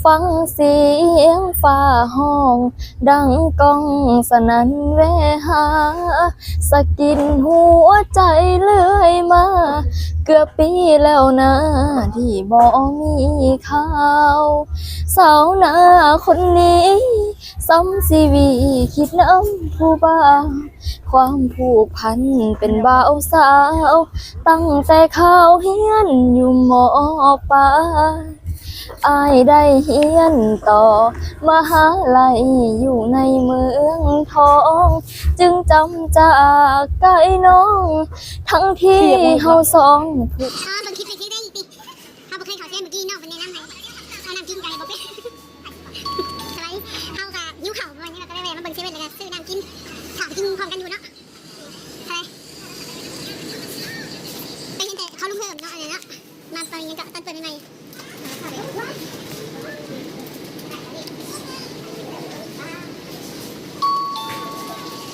ฟังเสียงฟ้าห้องดังก้องสนั่นเวหาสะกินหัวใจเลื่อยมาเกือบปีแล้วนะที่บ่มีข่าวสาวนาคนนี้ซ้ำชีวีคิดน้ำผู้บ่าวความผูกพันเป็นบ่าวสาวตั้งแต่ข้าวเฮียนอยู่มอปลายอายได้เฮียนต่อมหาลัยอยู่ในเมืองทองจึงจำจากใจน้องทั้งที่เฮาสองผู้บางคลิปได้อีกทีเขาบอกเคยขอเส้นเมื่อกี้นอกเป็นแนะนำให้เอาน้ำกินกันเลยบอกเป็นสไลด์เขากับยิ้วเข่าวันนี้เราก็ได้แวะมาเบิ่งเซเว่นเลยนะซื้อน้ำกินข่าวกินพร้อมกันอยู่เนาะอะไรไปเห็นแต่เขาลุกเพิ่มเนาะอะไรเนาะมาตอนยังกับตอนเปิดใหม่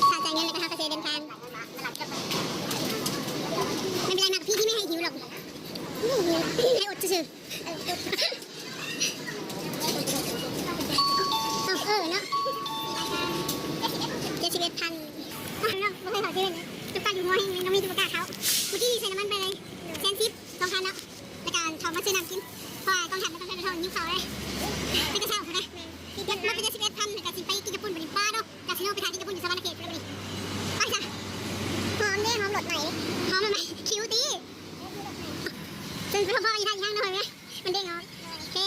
ถ้าจ่ายเงินเลยก็เขาก็เสียเดินทางไม่เป็นไรนะพี่ที่ไม่ให้หิวหรอกให้อดซื่อเนาะ71,000เนาะไม่เคยขอเงินตุ๊กตาอยู่หัวให้น้องมีตุ๊กตาเขาเมื่อกี้ใส่น้ำมันไปเลย1,000 2,000เนาะในการทำมาซื้อน้ำกินเพราะต้องทำไม่ต้องใช้เงินยิ้มเขาเลยไม่ก็เช่าเขานะมันเป็น71,000แต่สิไปกินกระปุ่นบริบ้าเนาะกาซิโนไปทานกินกระปุ่นอยู่สวรรค์เขตเลยไปจ้ะหอมเนี่ยหอมหลดใหม่หอมใหม่คิวตีซึ่งพ่ออีกท่านหน่อยไหมมันเด้งเหรอโอเค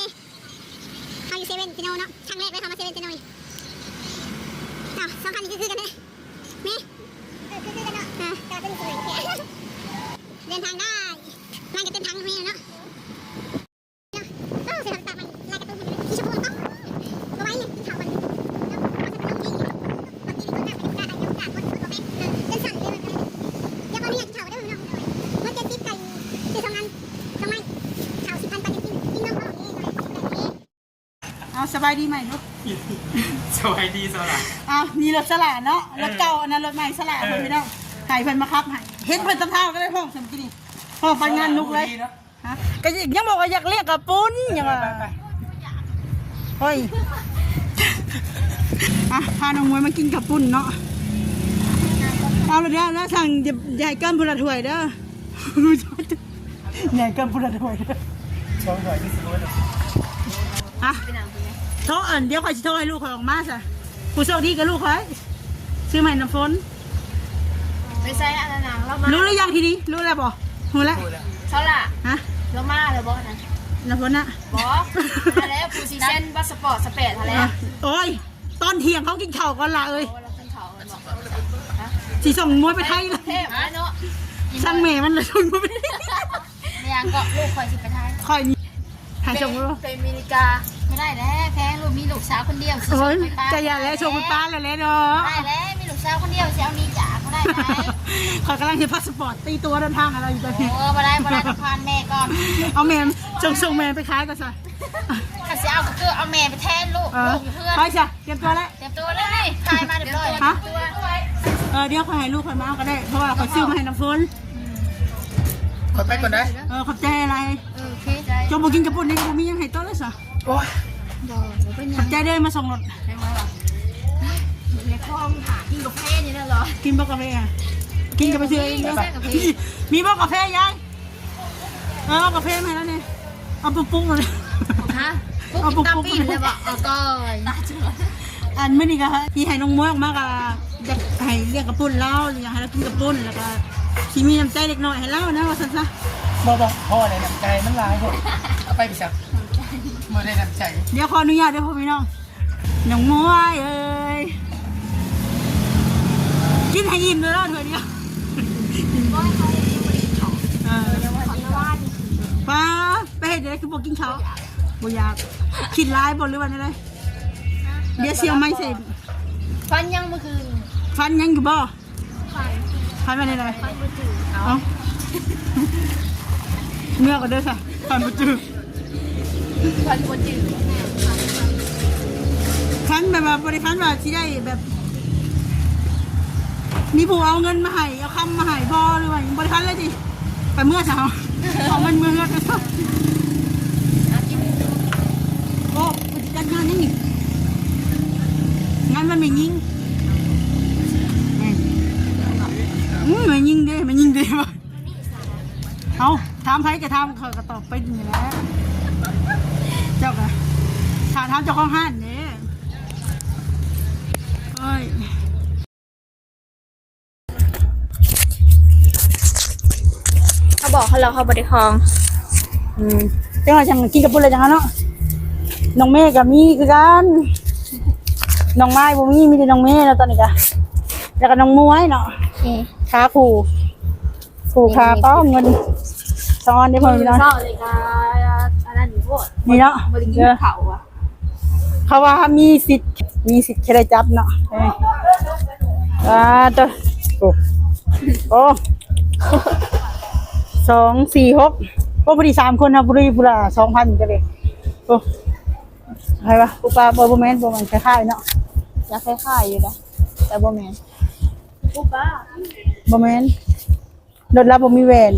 เอาอยู่เซเว่นซิโนเนาะครั้งแรกเลยเขามาเซเว่นซิโนนี่สองคันนี้คือกันเลยนี่คือกันเนาะแต่เป็นสวยเดินทางได้นั่งกันเต็มทางเลยเนาะเสือตามันลายกระตุ้นที่ชมพูต้องมาไว้เนี่ยกินข้าววันเอาจะเป็นน้องกี้วันนี้มีคนหน้าเป็นกาคนตัวแม่เดินสั่นเลยมันเลยเดี๋ยววันนี้อยากกินข้าวได้ไหมน้องเมื่อเจ็ดสิบไก่คือทำงานทำไมข่าว10,000 ปันกินน้องเขาเอาสบายดีไหมลูกสบายดีสละเอามีรถสละเนาะรถเก่าอันนั้นรถใหม่สละเพิ่นพี่น้องหายเพิ่นมาครับหายเห็นเพิ่นตำเท้าก็ได้ห้องสมกินี่ห้องไปงานลุกเลยฮะก็ยังบอกว่าอยากเรียกกับปุ้นยังว่าเฮ้ยพาน้องมวยมากินกับปุ้นเนาะเอาเลยเด้อแล้วสั่งใหญ่เกินพุระถ้วยเด้อใหญ่เกินพุระถ้วยช่องหน่อยที่สุดเลยอ่ะโทษเดี๋ยวคอยจะโทรให้ลูกคอยออกมาซะผู้โชคดีกับลูกคอยซื้อใหม่น้ำฝนไม่ใช่อันนั้นเรามารู้หรือยังทีนี้รู้แล้วบ่รู้แล้วเท่าไหร่ฮะเรามาเลยบอสนะน้ำฝนนะบอสอะไรฟูซีเซนบัสสปอร์ตสเปดอะไรโอ้ยตอนเที่ยงเขากินข้าวกันละเอ้ยสีส่งมวยไปไทยเลยช่างแม่มันเลยส่งมวยไปไทยไม่ยังก็ลูกคอยสิไปไทยคอยนี่ถ่ายส่งรู้ไปอเมริกาไม่ได้แล้วแพ้ลูกมีลูกสาวคนเดียวโอ้ยจะอย่าแล้วส่งไปป้าแล้วเนาะได้แล้วมีลูกสาวคนเดียวเช้านี้จ๋าก็ได้ไหมคอยกำลังจะพาสปอร์ตตีตัวเดินทางอะไรอยู่ตอนนี้มาได้ต้องพานแม่ก่อนเอาแม่ส่งแม่ไปขายก่อนสิก็จะเอาก็เอาแม่ไปแทนลูกอยู่เพื่อนไปจ้ะเตรียมตัวแล้วเตรียมตัวแล้วนี่ทายมาเดี๋ยวเลยฮะเดี๋ยวคอยให้ลูกคอยมาเอาก็ได้เพราะว่าคอยซื้อมาให้น้ำฝนขอไปก่อนได้ขอบใจอะไรจงบอกกินกระปุกนี่กระปุกมียังให้โต๊ะเลยสิโอ้ยขอบใจได้มาส่งรถในคลองหากินกาแฟนี่นะเหรอกินบ่กาแฟกินกาแฟเชื่อเองมีบ่กาแฟยังกาแฟมาแล้วเนี่ยเอาปุ๊กๆเลยฮะเอาปุ๊กๆเลยบอกเอาก้อยอันไม่ดีกันที่ให้น้องม้วยออกมากะจะให้เรียกกระปุกเล่าอยากให้เรากินกระปุกแล้วก็ที่มีน้ำใจเล็กน้อยให้เล่านะว่าสั้นๆบอกพ่อเลยน้ำใจมันลายหมดเอาไปสักเมื่อได้น้ำใจเดี๋ยวขออนุญาตด้วยพ่อพี่น้องน้องม้วยเอ้ยกินให้อิ่มเลยเนาะเถอะเดียวป้าไปเห็นอะไรคือบอกกินเขาบ่อยากคิดร้ายบ่หรือว่าอะไรเดี๋ยวเสียวไม่เสร็จฟันยังเมื่อคืนฟันยังอยู่บ่ฟันมาไหนเอาเมื่อก็เด้อค่ะฟันบ่จืดฟันแบบว่าบริฟันว่าที่ได้แบบมีผู้เอาเงินมาให้เอาคำมาให้บ่หรือว่าบริฟันเลยดิไปเมื่อเช้าเอาเงินเมื่อก็โอ้ มันไม่ยิงมันยิงเด้มันยิงเด้บ่เอาถามไผก็ถามเขาก็ตอบไปนี่แหละเจ้าก็ถ้าถามเจ้าของห้านเด้เอ้ย เขาบอกเขาแล้วเขาบริคอง จังว่าจังกินกับปุ้นเลยจังเนาะน้องเมย์กับมีคือกันน้องไม้บ่มีแต่น้องเมย์แล้วตอนนี้ก็แล้วก็น้องมวยเนาะขาขู่ขาป้อเงินซ้อนได้พอมีเนาะ เศร้าเลยค่ะอันนั้นโคตร นี่เนาะ บริกินเขาอ่ะ เขาว่ามีสิทธิ์แค่ได้จับเนาะตัวโอ้2 4 6ก็พอดี3คนนะพอดีพุละ 2,000 ก็เลยโอ้ใครวะปุ๊บป้าบ่แม่นบ่มันคล้ายๆเนาะ อยากคล้ายๆอยู่นะแต่บ่แม่น บ่แม่นรถรับบ่มีแหวน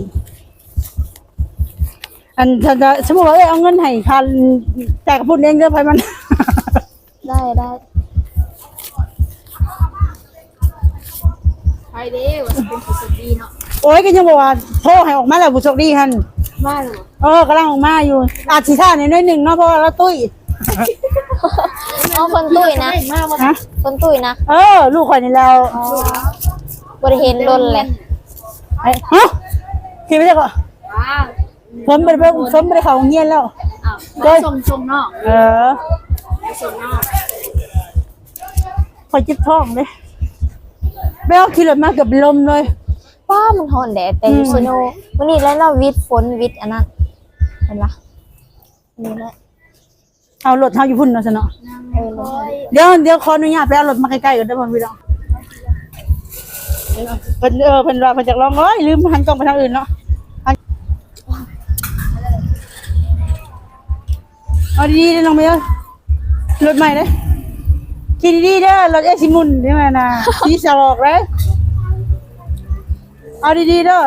อันถ้าสมมุติว่าเอาเงินให้คันแจกพูดเองเด้อไผมัน ได้ไปเด้ว่าจะเป็นผู้โชคดีเนาะ โอ้ยก็ยังบอกว่าโทรให้ออกมาแล้วผู้โชคดีหั่น มาเลย กำลังออกมาอยู่อาจสิท่านิดนึงเนาะเพราะว่าเราตุ้ย อ๋อคนตุ้ยนะ ฮะ คนตุ้ยนะ ลูกข่อยนี่แล้ว บริเห็นดนเลย ฮะคิดไม่ได้ก็ผมไปเข้าโรงเรียนแล้ว อ้าวส่งนอก ส่งนอก ข่อยจิบท้องเลยไม่เอาขี่รถมาเกือบลมเลย ป้ามันหอนแดดแต่อยู่สโนวันนี้แล้วเราวิทย์ฝนวิทย์อันนั้นเห็นปะนี่แหละ เอารถเฮาอยู่พุ่นเนาะซะเนาะ เดี๋ยวขออนุญาตไปเอารถมาใกล้ๆกันได้บ่พี่น้องเพิ่นว่าเพิ่นจะลองลืมหันกล้องไปทางอื่นเนาะเอาดีๆเด้อน้องเมย์รถใหม่เด้อขี่ดีๆเด้อรถเอซิมุนได้มั้ยน่ะสีสลอกเด้อเอาดีๆเด้อ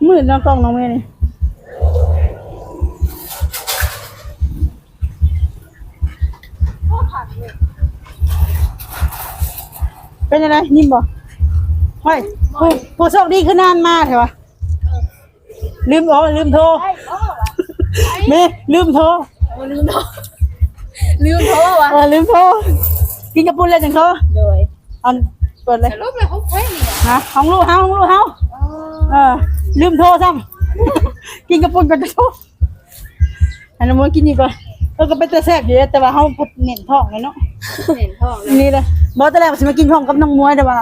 มืดน้องกล้องน้องเมย์นี่เป็นยังไงยิ้มบ่เฮ้ยผู้โชคดีคือนานมาใช่ปะลืมโทรเมย์ลืมโทร ลืมโทรวะ ลืมโทรกินกระปุ้นเลยจังโทร โดย อันเปิดเลย รูปเลยเขาไว้นี่ ฮะห้องลูกเฮาลืมโทรซ้ำกินกระปุ้นก่อนจะโทรอันนั้นมันกินอีกก่อนก็เป็นตัวแซ่บอยู่แต่ว่าเฮาพุดเน้นท้องเลยเนาะ เห็นท้องเลย นี่เลยบอกแต่แรกว่าสิมากินพร้อมกับน้องมวยแต่ว่า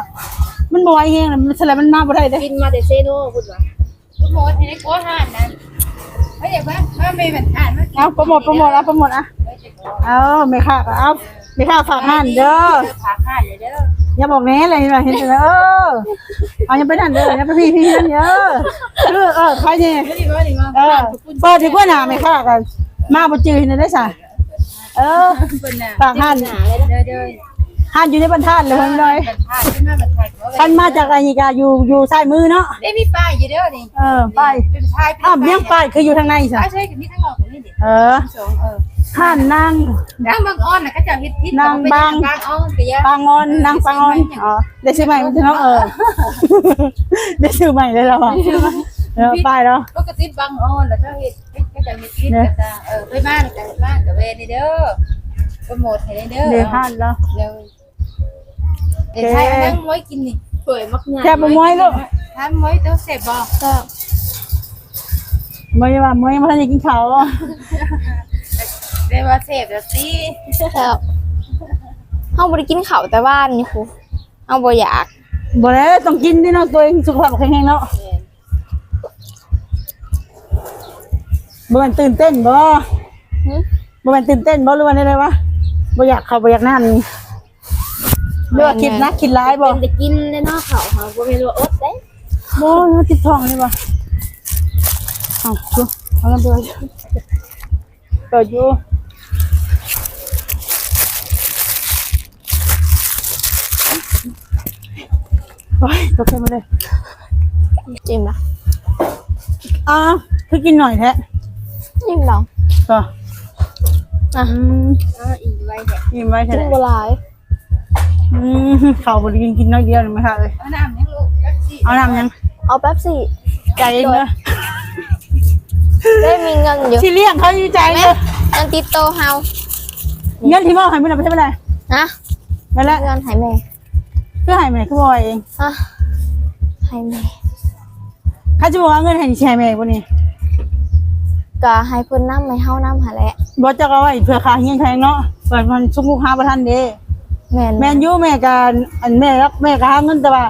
มันบ่ไหวแฮงน่ะมันแสลมันมาบ่ได้เด้ กินมาแต่เซโน่พูดว่าพูดหมดที่ในโก้ห่านนั้นไม่เดี๋ยวว่าไม่เหมือนอ่านเมื่อกี้ เอาโปรโมทอ่ะเอาไม่ค่าก็เอาไม่ค่าฝากห้านเด้อ ผาห่านเลยเด้อ อย่าบอกแน่เลยว่าเห็นแต่เอายังไปนั่นเด้ออย่าไปพี่นั่นเด้อใครเนี่ย ไม่ดีว่าดีว่า เปิดดีกว่าน่ะไม่ค่ากันมาบ่จื้อเห็นได้ซะเป็นน่ะ ฝากห้าน หาเลยเด้อ ห้านอยู่ในบรรทัดเลยเพิ่นเลย ผ่านขึ้นมาบรรทัดเขา ท่านมาจากอะไรนี่ก็อยู่ซ้ายมือเนาะ ได้มีป้ายอยู่เด้อนี่ ป้าย เป็นชายเป็น เมี่ยงป้ายคืออยู่ทางในซะ ใช่กับมีทั้งออกนี่ดิ สอง ท่านนาง นางบางอ้อนน่ะก็จะเฮ็ดพิษ นางบาง บางอ้อนก็ยะ ปางอนนางปางอนได้ซื้อใหม่มันจะเนาะได้ซื้อใหม่เลยแล้วป้ายแล้ว ปกติบางอ้อนแล้วก็เฮ็ดก็จะเฮ็ดพิษก็จะไปบ้านกันบ้านกับเวนี่เด้อโปรโมทให้เด้อ เดี๋ยวท่านแล้ว เดี๋ยวใช้นั่งม้อยกินนี่สวยมากงาม แค่บ่ม้อยลูก ท่านม้อยต้องเสพบ่ก็ ม้อยว่าม้อยมาทันได้กินข้าว ได้ว่าเสพแล้วสิครับเฮาบ่ได้กินข้าวแต่บ้านนี่ครูเฮาบ่อยาก บ่แล้วต้องกินดิเนาะตัวเองสุขภาพแข็งแรงเนาะบ่แม่นตื่นเต้นบ่บ่แม่นตื่นเต้นบ่หรือว่าได้วะบ่อยากเข้าบ่อยากนั่นเลือกคิดนะคิดร้ายบ่ เป็นได้กินได้เนาะข้าวเฮาบ่แม่นว่าอดเด้ บ่ติดท้องเลยบ่เอาดูเอากันเปิดอยู่โอ้ยตกใจมาเลย จิ้มนะ คือกินหน่อยแท้ ยิ่งดอง ก็ อ่ะ อิ่มไว้แท้ ยิ่งโบราณ ข้าวบ่ได้กินน้อยเดียวนี่มั้ยคะเอ้ย เอาน้ำยังลูกแล้วสิ เอาน้ำยัง เอาแป๊บสิ ใจเย็นเด้อ ได้มีเงินอยู่ สิเลี้ยงเขาอยู่ใจ แม่ เด้อ เงินติดโตเฮา เงินที่มอบให้มื้อนั้นบ่ใช่บ่ได้ ฮะ นั่นแหละ เงินให้แม่ คือให้แม่คือบ่ให้เอง ฮะให้แม่ เขาจะบอกว่าเงินให้สิให้แม่บ่นี่ ก็ให้เพิ่นนำให้เฮานำหาแหละ บ่จะเอาไว้เพื่อค่าเฮียนค่าเนาะเปิดมันสุกหาบ่ทันเด้ แม่น แม่นอยู่แม่ก็อันแม่รักแม่ก็หาเงินแต่ว่า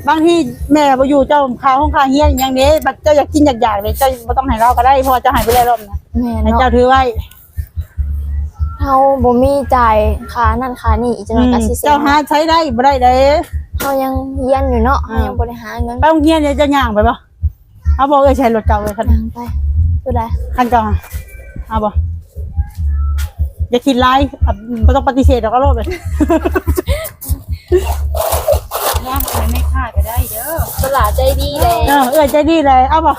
บางทีแม่บ่อยู่เจ้าค่าห้องค่าเฮียนอย่างนี้บัดเจ้าอยากกินอยากๆเลยเจ้าบ่ต้องให้เราก็ได้เพราะว่าเจ้าให้ไปแล้วรอบนะ แม่น ให้ เนาะ เจ้าถือไว้ เฮาบ่มีจ่ายค่านั่นค่านี่อีกจังหน่อยก็สิเสีย เจ้าหาใช้ได้บ่ได้เด้ เฮายังเรียนอยู่เนาะเฮายังบ่ได้หาเงิน ไปโรงเรียนเนี่ยเจ้าย่างไปบ่เอาบ่เอ้ยใช้รถเก่าเลยคัน นั่งไปคือได้ คันเก่าอะเอาบ่อย่าคิดร้ายอ่ะบ่ต้องปฏิเสธดอกก็โลดเลย ย่างอะไรไม่ค่าก็ได้เด้อ ตลาดใจดีเลย เอ้ยใจดีเลยเอาบ่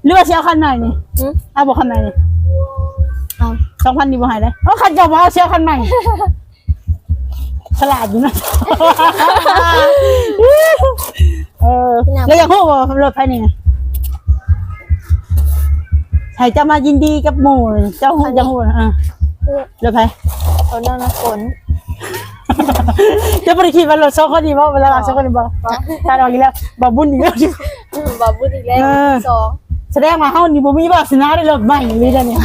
หรือว่าสิเอาคันใหม่นี่ หึ เอาบ่คันใหม่นี่ เอา 2,000นี่บ่ให้เลยเอาคันเก่าบ่เอาเสียคันใหม่ ฉลาดอยู่นะ แล้วอยากพูดว่ารถไฟนี่ให้จะมายินดีกับหมู่เจ้าหูจะหูรถไฟ เอาเรื่องน้ำฝน จะบริคิดว่ารถสองคนนี้บ่เวลาสองคนนี้บ่ถ้าเราอีกแล้วบ่บุญอีกแล้ว บ่พูดอีกแล้วสอง แสดงว่าเฮานี่บ่มีวาสนาได้รถใหม่นี่เด้อเนี่ย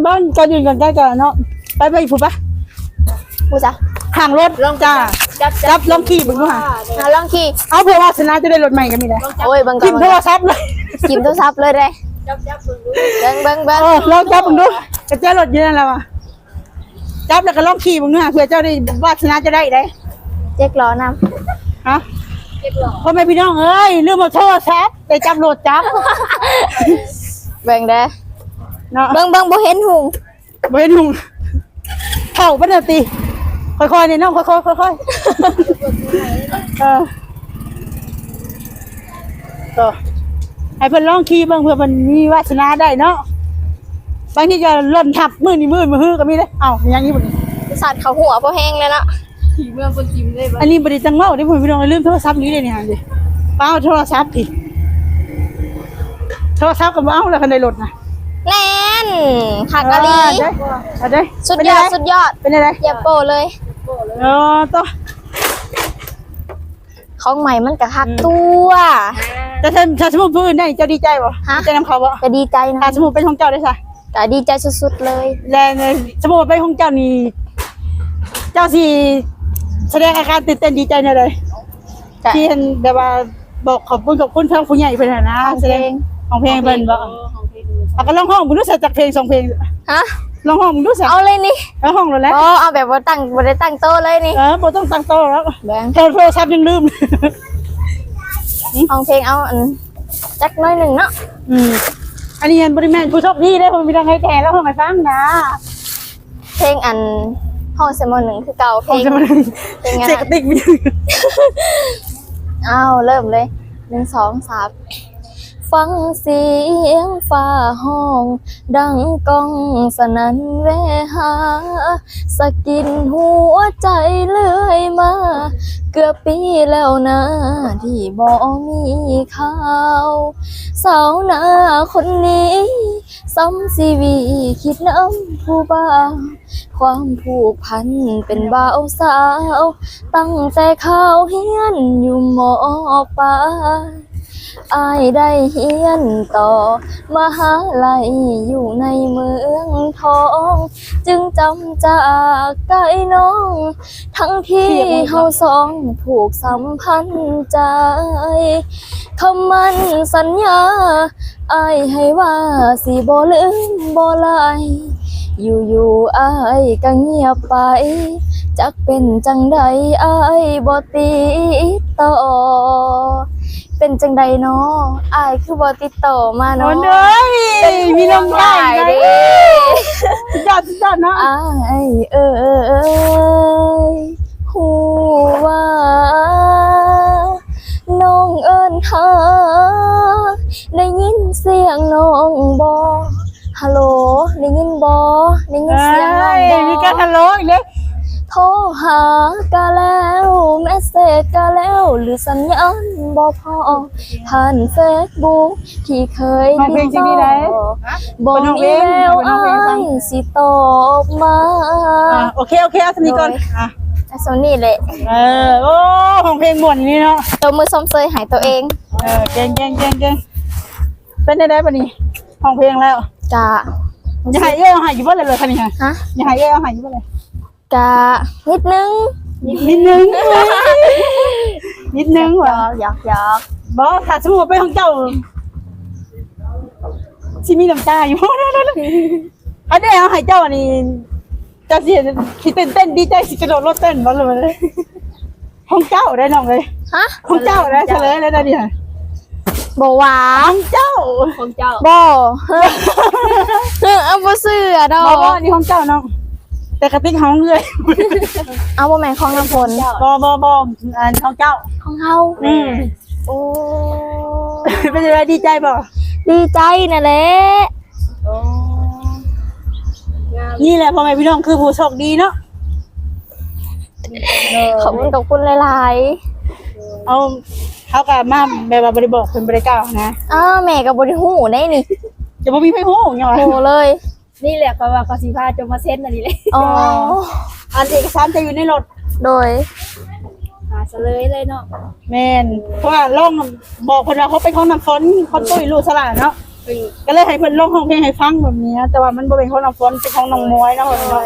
บ้านก็ยืนกันใกล้กันเนาะไปพูดปะ พูดจ้ะ ข้างรถจ้าจับลองขี่เบิ่งดูหา ลองขี่ เอาเพื่อวาสนาจะได้รถใหม่ก็มีได้ โอ้ยเบิ่งก่อ กิ น นโทรศัพท์เลย กินโทรศัพท์เลยเด้เบิ่ง ลองจับเบิ่งดูกระเจ้ารถอยู่นั่นแหละว่ะจับแล้วก็ลองขี่เบิ่งดูหาเพื่อเจ้าได้วาสนาจะได้ได้ เจ๊กล้อนำ ฮะพ่อแม่พี่น้องเอ้ยลืมเอาโทรศัพท์ไปจับรถจับ เบิ่งเด้ เนาะ เบิ่งบ่เห็นหุง บ่เห็นหุงเข้าบ่ได้ติค่อยๆนี่น้องค่อยๆก็ให้เพิ่นลองขี่เบิ่งเพื่อมันมีวาสนาได้เนาะบางทีก็ล่นทับมือนี่มือฮือก็มีเด้เอ้าอย่างนี้บ่นี่ สัตว์เขาหัวบ่แห้งเลยเนาะ ขี่เมืองคนจิ้มได้บ่ อันนี้บ่ได้จังเว้าเด้พ่อพี่น้องลืมโทรศัพท์นี้เลยนี่ฮะดิป้าเอาโทรศัพท์อีกโทรศัพท์ก็บ่เอาแล้วคันได้รถน่ะ แน่นผักกะลี เอาเด้ สุดยอดสุดยอด เป็นอะไร อย่าโปเลย ต่อ ของใหม่มันก็คักตัว แต่ถ้าสมมุติผู้อื่นได้เจ้าดีใจบ่ ฮะ ดีใจนำเขาบ่ ก็ดีใจนะ ถ้าสมมุติเป็นของเจ้าได้ซะ ก็ดีใจสุดๆเลย และสมมุติเป็นของเจ้านี่เจ้าสิแสดงอาการตื่นเต้นดีใจแน่เลย ก็ ที่เห็นแบบว่าบอกขอบคุณทางผู้ใหญ่เพิ่นน่ะนะแสดงของเพลงเพิ่นบ่เอาก็ร้องห้องมึงรู้สึกจากเพลง2เพลง ฮะ ร้องห้องมึงรู้สึก เอาเลยนี่ แล้วห้องแล้วแหละ บ่เอาแบบบ่ได้ตั้งโต๊ะเลยนี่ บ่ต้องตั้งโต๊ะแล้ว แบ่ง โทรศัพท์ยังลืม ห้องเพลงเอาอันจักหน้อยหนึงเนาะ อันนี้บริแมนผู้โชคดีได้ผมมีทางให้แก่แล้วผมไปฟังนะ เพลงอันห้องเสมอหนึ่งคือเก่าเพ ผม ลง จะมา เพลงอัน เสก นั้น ติ๊กมี อ้าวเริ่มเลย1 2 3ฟังเสียงฟ้าห้อง ดังก้องสนั่นแวหาสะกินหัวใจเลื่อยมา เกือบปีแล้วนะที่บ่มีข่าวสาวนาคนนี้ซ้ำชีวีคิดน้ำผู้บ่าวความผูกพันเป็นบ่าวสาว ตั้งแต่ข้าวเฮียนอยู่หมอปลายอายได้เฮียนต่อมหาลัยอยู่ในเมืองทอง จึงจำจากไกลน้อง ทั้งที่เฮาสองผูกสัมพันธ์ใจคำมั่นสัญญาอายให้ว่าสิบ่ลืมบ่ลายอยู่ๆอายก็เงียบไปจักเป็นจังใดอายบ่ติดต่อเป็นจังใดเนาะอายคือบ่ติดต่อมา โอ้ เนาะ เด้ยมีลมได้ เด้ สุดยอดเนาะ อายฮู้ว่าน้องเอิ้นหา ได้ยินเสียงน้องบ่ฮัลโหลได้ยินบ่ได้ยินเสียงน้องบ่ มีการฮัลโหลอีกแล้ว โทรหากะแล้วเมสเซจกะแล้วหรือสัญญาณบ่พอผ่านเฟซบุ๊กที่เคยติดต่อบ่มีแววอ้ายสิตอบมา โอเคเอาสนิทก่อนไอ้โซนี่แหละ โอ้ของเพลงม่วนนี่เนาะ ตัวมือซ้อมเซยหายตัวเอง เก่งเป็นได้ปะนี่ของเพลงแล้ว กะ อย่าหายเอาหายอยู่บ่เลยคันนี้ฮะอย่าหายเอาหายอยู่บ่เลย กะนิดนึง นิดนึงว่ะ หยอก บ่ถ้าสมมุติไปของเจ้าสิมีน้ำตาอยู่อันนี้เอาหายเจ้านี่เจ้าสิตื่นเต้นดีใจสิกระโดดรถเต้นบ่เลยของเจ้าได้น้องเลย ฮะ ของเจ้าได้เฉลยแล้วนะเนี่ย บ่หวา ของเจ้า ของเจ้าบ่เอาบ่ซื้อดอก บ่นี่ของเจ้าน้องแต่กระติกของเลย เอาบ่แม่นของน้ำฝน บ่อันของเจ้า ของเฮาโอ้ เป็นอะไรดีใจบ่ ดีใจนั่นแหละ นี่แหละพ่อแม่พี่น้องคือผู้โชคดีเนาะ ขอบคุณหลาย เอาเขากับมาแบบว่าบริบอกเป็นบริกล่าวนะ ๆอ้าแม่ก็บ่ได้ฮู้ได้นี่ จะบ่มีไผฮู้หยังวะ โหเลย นี่แหละก็ว่าเขาสิพาจงมาเซ็นอันนี้เลย อ๋อ อันเอกสารจะอยู่ในรถ โดย หาเฉลยเลยเนาะ แม่นเพราะว่าลองบอกเพิ่นว่าเขาเป็นของน้ำฝนเขาตุ้ยรู้สลาเนาะก็เลยให้เพิ่นร้องเพลงให้ฟังแบบนี้แต่ว่ามันบ่เป็นของน้ำฝนเป็นของน้องมวยเนาะเพิ่นว่า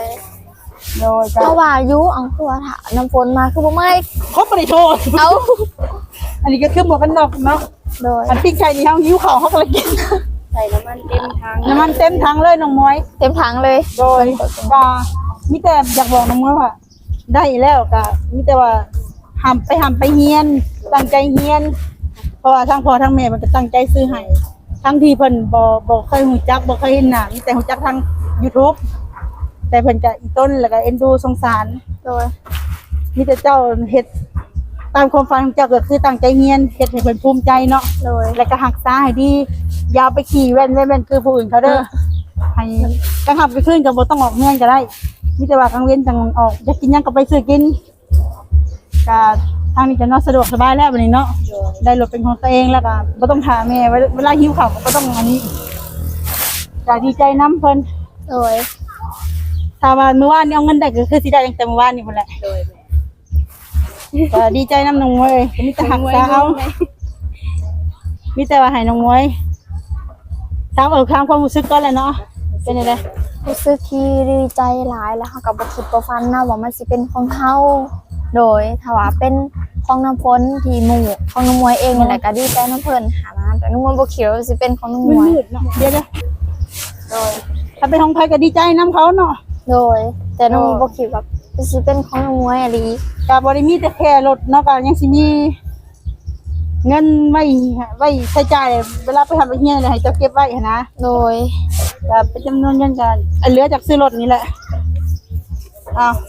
โดย ก็ว่าอยู่เอาคือว่าถ้าน้ำฝนมาคือบ่ไม่ เขาบ่ได้โทษ เอา อันนี้ก็คือหมวกกันน็อกเนาะ โดย อันปิ้งไก่นี่เฮาหิวข้าวเฮาก็เลยกิน ใส่น้ำมันเต็มทาง น้ำมันเต็มถังเลยน้องมวย เต็มถังเลย โดยก็มีแต่อยากบอกน้องมวยว่าได้แล้วก็มีแต่ว่าห้ามไปเฮียนตั้งใจเฮียนเพราะว่าทั้งพ่อทั้งแม่มันก็ตั้งใจซื้อให้ทั้งที่เพิ่นบ่เคยฮู้จักบ่เคยเห็นหน้ามีแต่ฮู้จักทาง YouTube แต่เพิ่นก็อีต้นแล้วก็เอ็นดูสงสาร โดย มีแต่เจ้าเฮ็ดตามความฝันของเจ้าก็คือตั้งใจเฮียนเฮ็ดให้เพิ่นภูมิใจเนาะ โดย แล้วก็รักษาให้ดีอย่าไปขี่แว่นคือผู้อื่นเขาเด้อให้กลางค่ำกลางคืนก็บ่ต้องออกเฮือนก็ได้มีแต่ว่ากลางเว้นจังออกอยากกินหยังก็ไปซื้อกินก็ทางนี้ก็เนาะสะดวกสบายแล้วบัดนี้เนาะได้รถเป็นของตัวเองแล้วก็บ่ต้องหาแม่เวลาหิวข้าวก็บ่ต้องอันนี้ก็ดีใจนํเพิ่น โดย ถ้าว่าเมื่อวานนี้เอาเงินได้ก็คือสิได้ตั้งแต่เมื่อวานนี้พุ่นแหละ โดย ก็ดีใจน้ำน้องมวยก็มีแต่หักษาเอามีแต่ว่าให้น้องมวยถามความรู้สึกก่อนแหละเนาะเป็นยังไง รู้สึกที่ดีใจหลายแล้วเฮาก็บ่คิดบ่ฝันนะว่ามันสิเป็นของเฮาโดยถ้าว่าเป็นของน้ำฝนที่หมู่ของน้องมวยเองนี่แหละก็ดีใจน้ำเพิ่นหามาแต่น้องมวยบ่คิดว่าสิเป็นของน้องมวย มืดๆเนาะเดี๋ยวโดยถ้าเป็นของไผก็ดีใจน้ำเขาเนาะ โดยแต่น้องบ่คิดว่าสิเป็นของน้องมวยอะลี ก็บ่ได้มีแต่แค่รถเนาะก็ยังสิมีเงินไว้ใช้จ่ายเวลาไปทำไปเฮียนเลยให้เจ้าเก็บไว้หั้นนะ โดย ก็เป็นจำนวนเงินกันเหลือจากซื้อรถนี่แหละ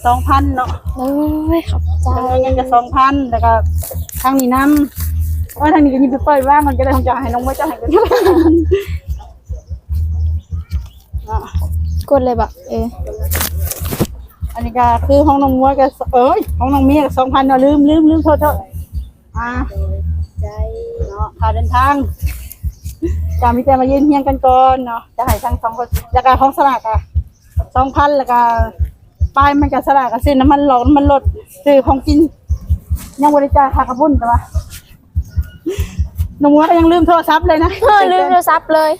2,000เนาะ โอ้ยขอบใจ เงินก็2,000แล้วก็ทางนี้นำว่าทางนี้ก็ยิบไปเปิดว่างมันจะได้ของจะให้น้องมวยจะให้กันกดเลยแบบอันนี้ก็คือห้องน้องมวยก็ห้องน้องเมียก็2,000เนาะลืมโทษใจ เนาะค่าเดินทางจะมีแต่มายืนเฮียงกันก่อนเนาะจะให้ทั้ง2คนแล้วก็ของสลากอ่ะ 2,000แล้วก็ป้ายมันก็สลากก็ซื้อน้ำมันหลอกน้ำมันรถซื้อของกินยังบ่ได้จ่ายค่ากระปุ้นแต่ว่าน้องมวยก็ยังลืมโทรศัพท์เลยนะ ลืมโทรศัพท์เลย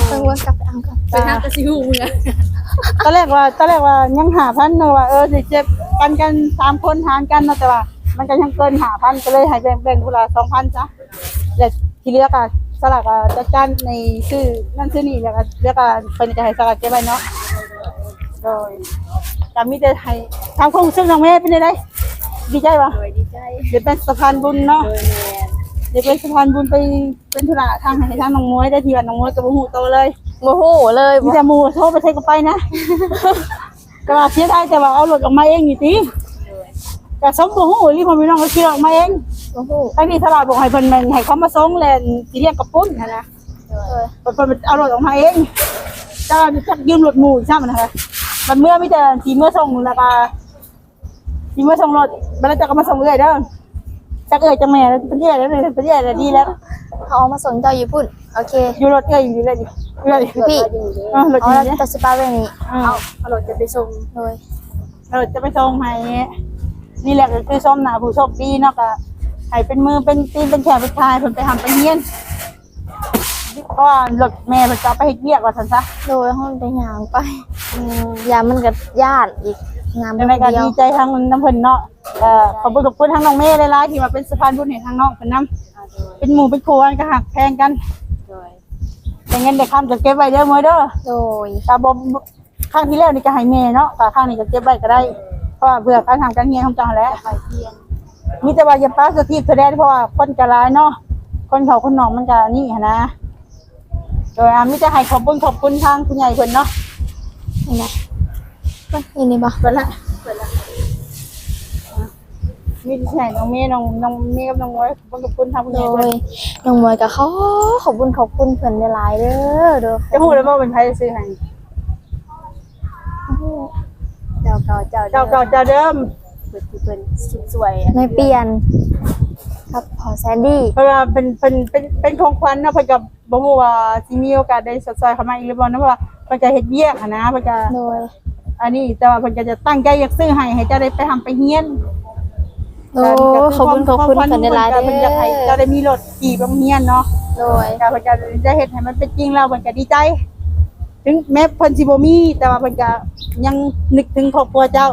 ต้องวนกลับไปเอาก่อน ไปทางกระซิวมึงอะ ตอนแรกว่ายัง5,000เนาะว่าสิเจ็บกัน3คนหารกันเนาะแต่ว่ามันก็ยังเกิน5,000ก็เลยให้แบ่งคนละ 2,000ซะแล้วที่เหลือก็สลากก็จัดการในชื่อนั่นชื่อนี่แล้วก็เหลือก็เพิ่นจะให้สลากเก็บไว้เนาะโดยก็มีแต่ให้ทางความรู้สึกน้องแม่เป็นไดดีใจบ่ โดยดีใจ เดี๋ยวเป็นสะพานบุญเนาะ โดยแมน เดี๋ยวเป็นสะพานบุญไปเป็นธุระทางให้ทางน้องมวยได้ที่ว่าน้องมวยก็บ่ฮู้โตเลย โมโหเลย มีแต่หมู่โทรไปใส่ก็ไปนะ ก็ว่าเสียดายแต่ว่าเอารถออกมาเองนี่ติ ก็สมบ่ฮู้รีพ่อพี่น้องก็คิดออกมาเอง โอ้โห ทั้งที่ตลาดบอกให้เพิ่นแม่นให้เขามาส่งแลนสิเรียกกับปุ้นนะ เลย เพิ่นเอารถออกมาเองจ้าจักยืมรถหมู่อีกซ้ํนะคะมันเมื่อมีแต่สิเมื่อส่งแล้วก็สิเมื่อส่งรถบัดนั้นจะก็มาส่งเอื้อยเด้อจักเอื้อยจังแม่เป็นเอื้อยแล้วเป็นเอื้อยแล้วดีแล้ว เขาเอามาส่งเจ้าอยู่พุ่นโอเค อยู่รถเอื้อยอยู่เลยดิเอื้อย พี่ รถ เอา ดี แล้ว เนี่ย แต่สิป้าเว้นี้ เอารถจะไปส่ง เลย เราจะไปส่งให้นี่แหละก็คือส้มหนาผู้โชคดีเนาะก็ให้เป็นมือเป็นตีนเป็นแขนเป็นชายเพิ่นไปทำไปเฮียนเพราะว่ารถแม่เพิ่นจะเอาไปเฮ็ดเวียกว่าซั่นซะ โดยห้องไปย่างไปยามันกับญาติอีกงาม จังได๋ก็ เดียว ดีใจทางน้ำเพิ่นเนาะขอบคุณทางน้องเมย์หลายๆที่มาเป็นสะพานบุญให้ทางน้องเพิ่นนำเป็นหมู่เป็นครูกันก็หักแพงกัน โดย แต่เงินได้คำก็เก็บไว้เด้อมื้อเด้อ โดย ตาบ่ครั้งที่แล้วนี่ก็ให้แม่เนาะแต่ครั้งนี้ก็เก็บไว้ก็ได้เพราะว่าเพื่อการทำการเรียนของเจ้าแหละ ไปเที่ยง มีแต่ว่าอย่าป้าสถิตแสดงเพราะว่าคนกะลายเนาะคนเขาคนน้องมันก็นี่หั้นนะโดยมีแต่ให้ขอบคุณทางผู้ใหญ่เพิ่นเนาะ นี่ไงนี่นี่บ่ เพิ่นละมีที่ไหนน้องเมย์น้องเมย์กับน้องไว้ขอบคุณทางผู้ให โด ญ่เพิ่ ย น น้องมวยกับเขาขอบคุณเพิ่นหลายๆเด้อเด้อ จะพูดแล้วว่าเป็นไผซื้อให้ เจ้าเก่าเจ้า เจ้าเดิม เพิ่นที่เพิ่นสุดสวย ไม่เปลี่ยนครับพอแซนดี้ เพราะว่าเป็นของขวัญเนาะเพิ่นก็บ่ฮู้ว่าสิมีโอกาสได้สดซอยเข้ามาอีกหรือบ่เนาะเพราะว่าเพิ่นจะเฮ็ดเวียกหั้นนะเพิ่นจะ โดย อันนี้แต่ว่าเพิ่นก็จะตั้งใจอยากซื้อให้เจ้าได้ไปทำไปเฮียน โอ้ขอบคุณเพิ่นหลายๆเด้ เพิ่นอยากให้ อ เจ้าได้มีรถขี่ไปโรงเรียนเนาะ โดย เพิ่นก็ได้เฮ็ดให้มันเป็นจริงแล้วเพิ่นก็ดีใจถึงแม้เพิ่นสิบ่มีแต่ว่าเพิ่นก็ยังนึกถึงครอบครัวเจ้า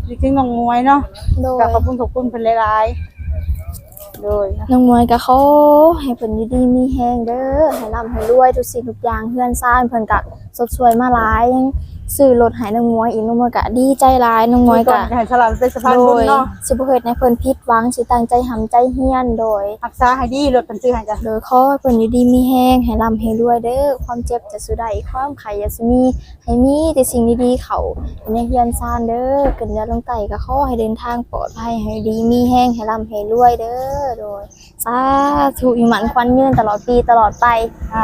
นึกถึงน้องมวยเนาะ โดย ก็ขอบคุณเพิ่นหลายๆโดย น้องมวยกับเขาให้เพิ่นอยู่ดีมีแฮงเด้อให้ร่ำให้รวยทุกสิ่งทุกอย่างเฮือนซ่านเพิ่นก็สดสวยมาหลายยังซื้อรถให้น้องมวยอีกน้องมวยก็ดีใจหลายน้องมวยก็ ให้สลับเป็นสะพาน โด บุญ ย เนาะ สิบ่เฮ็ดให้เพิ่นผิดหวังสิตั้งใจหำใจเฮียนโดย รักษาให้ดีรถเพิ่นซื้อให้จ้ะ โดยขอให้เพิ่นอยู่ดีมีแฮงให้ร่ำให้รวยเด้อความเจ็บจะสุดได้ความไข้อย่าสิมีให้มีแต่สิ่งดีๆเข้าในเฮือนซ่านเด้อขึ้นเรือลงไต่ก็ขอให้เดินทางปลอดภัยให้ดีมีแฮงให้ร่ำให้รวยเด้อโดยสาธุอยู่หมันควันยืนตลอดปีตลอดไป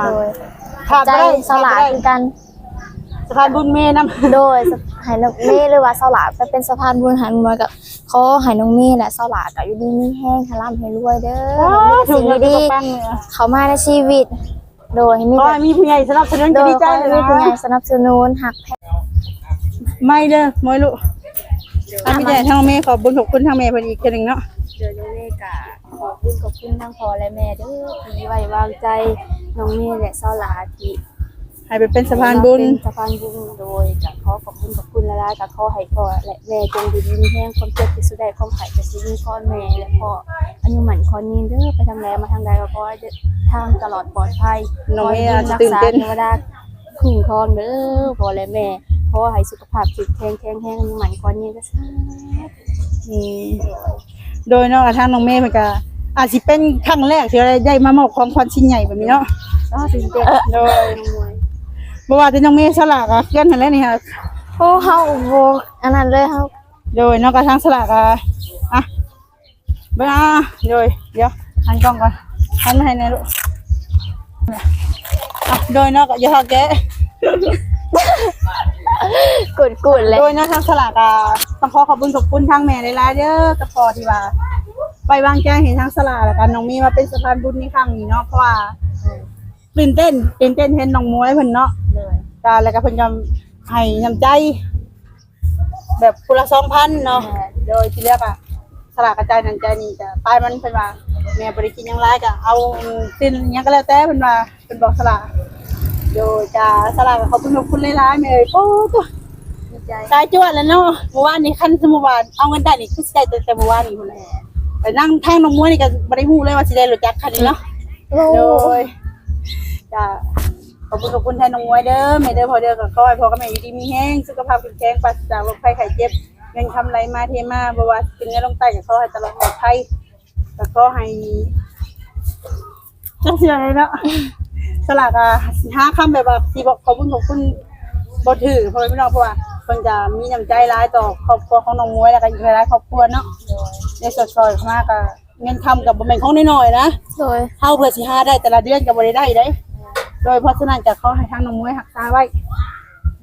โดย ขาด ใจ บ่ได้ สลาคือกัน สะพานบุญเมนำ โดยให้น้องเมย์หรือว่าสลาไปเป็นสะพานบุญหันมากับขอให้น้องเมย์และสลากับอยู่ดีมีแห้งให้ร่ำให้รวยเด้อให้มีแต่สิ่งดีๆเข้ามาในชีวิต โดยให้มี ขอให้มีผู้ใหญ่สนับสนุน โด ก็ ย ดีใจ ขอให้ เลย มี นะ ผู้ใหญ่สนับสนุนหักแพง ไม่เด้อมวยลูกอันมีแต่ทางแม่ขอบคุณทางแม่เพิ่นอีกเทื่อนึงเนาะ เดี๋ยวน้องเมย์กะขอบคุณทั้งพ่อและแม่เด้อที่ไว้วางใจน้องเมย์และเศร้าหลาที่ ให้ไปเป็นสะพานบุญ เป็นสะพานบุญโดยกะขอขอบคุณหลายๆกะขอให้พ่อและแม่จงดีมีแห้งความเจ็บที่สุดได้ความไข่จะสิมีพ่อแม่และพ่ออายุหมันคนนี้เด้อไปทางใดมาทางใดก็ขอให้ทางตลอดปลอดภัย น้องเมย์ ข อาจ ให้ จะ รัก ตื่น ษา เต้น เทวดาคุ้มครองเด้อพ่อและแม่ขอให้สุขภาพแข็งแรงอายุหมันคนนี้ก็สาธุ โดยเนาะทางน้องเมย์เพิ่นก็อาจสิเป็นครั้งแรกที่ได้มามอบของขวัญชิ้นใหญ่แบบนี้เนาะ ตื่นเต้น โดยบ่ว่าแต่น้องเมย์สลากอ่ะเพื่อนนั่นแหละนี่ค่ะ โอ้เฮาโบอันนั้นเลยเฮา โดยเนาะก็ทางสลากอ่ะเบิ่งโดยเดี๋ยวหันกล้องก่อนหันมาให้แน่ลูกโดยเนาะก็อย่าทอแกะ กุดๆเลย โดยเนาะทางสลากต้องขอบคุณทางแม่หลายๆเด้อกับพ่อที่ว่าไปวางแจ้งเห็นทางสลากแล้วกันน้องมีมาเป็นสะพานบุญในครั้งนี้เนาะเพราะว่าตื่นเต้นเห็นน้องมวยเพิ่นเนาะ เลย แล้วก็เพิ่นก็ให้น้ำใจ แบบคนละ 2,000 เนาะโดยที่เรียกสลากกระจายน้ำใจนี่จะป้ายมันเพิ่นว่าแม่บ่ได้กินหยังหลายก็เอาสิ้นหยังก็แล้วแต่เพิ่นว่าเพิ่นบอกสลากโดยจะสลากก็ขอบคุณหลายๆแม่เอ้ยโอ้ตัว ดีใจ ตายจวดแล้วเนาะเมื่อวานนี้คันสมมุติว่าเอาเงินได้นี่คือสิได้แต่เมื่อวานนี่พุ่นแหละไปนั่งแท่งน้องมวยนี่ก็บ่ได้ฮู้เลยว่าสิได้รถจักรคันนี้เนาะ โอ้ โดยจะขอบคุณแทนน้องมวยเด้อแม่เด้อพอเด้อก็ขอให้พ่อกับแม่อยู่ดีมีแห้งสุขภาพแข็งแรงปราศจากโรคภัยไข้เจ็บเงินทำไรมาเทมาบ่ว่าเป็นเงินลงใต้ก็ขอให้ตลอดปลอดภัยแล้วก็ให้จังซี่เลยเนาะสลากหาคำแบบว่าสิบอกขอบคุณบ่ถือเพราะพี่น้องเพราะว่าเพิ่นจะมีน้ำใจหลายต่อครอบครัวของน้องมวยแล้วก็อีกหลายครอบครัวเนาะ ได้สดๆเข้ามาก็เงินคำกับบ่แม่นของน้อยๆนะ โดย เฮาเพื่อสิหาได้แต่ละเดือนก็บ่ได้ได้เด้ โดยเพราะฉะนั้นก็ขอให้ทางน้องมวยรักษาไว้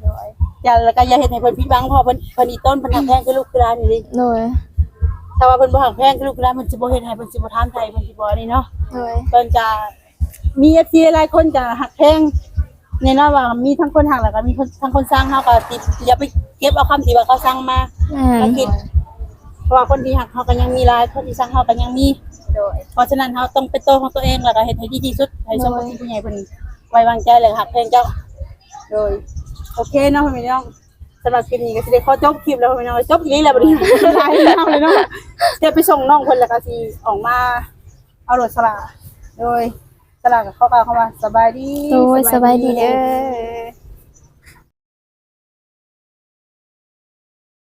โดย อย่าแล้วก็อย่าเฮ็ดให้เพิ่นผิดหวังเพราะเพิ่นอีต้นเพิ่นหักแพงคือลูกคือหลานนี่ดิ โดย ถ้าว่าเพิ่นบ่หักแพงคือลูกคือหลานเพิ่นสิบ่เฮ็ดให้เพิ่นสิบ่ถามไทยเพิ่นสิบ่นี่เนาะ โดย เพิ่นจะมี FC หลายคนจะหักแพงแน่นอนว่ามีทั้งคนหักแล้วก็มีทั้งคนสร้างเฮาก็ติดอย่าไปเก็บเอาคำที่ว่าเขาสร้างมา แม่น มาคิดเพราะว่าคนที่หักเฮาก็ยังมีหลายคนที่สร้างเฮาก็ยังมี โดย เพราะฉะนั้นเฮาต้องเป็นตัวของตัวเองแล้วก็เฮ็ดให้ดีที่สุดให้สมกับที่ผู้ใหญ่เพิ่นไว้วางใจแล้วก็หักแพงเจ้าโดยโอเคเนาะพี่น้องสำหรับคลิปนี้ก็สิได้ขอจบคลิปแล้วพี่น้องจบอย่างนี้แหละบัดนี้หลายพี่น้องเลยเนาะเดี๋ยวไปส่งน้องเพิ่นแล้วก็สิออกมาเอารถสลาโดยสลาก็เข้ามาสบายดี โดยสบายดีเด้อ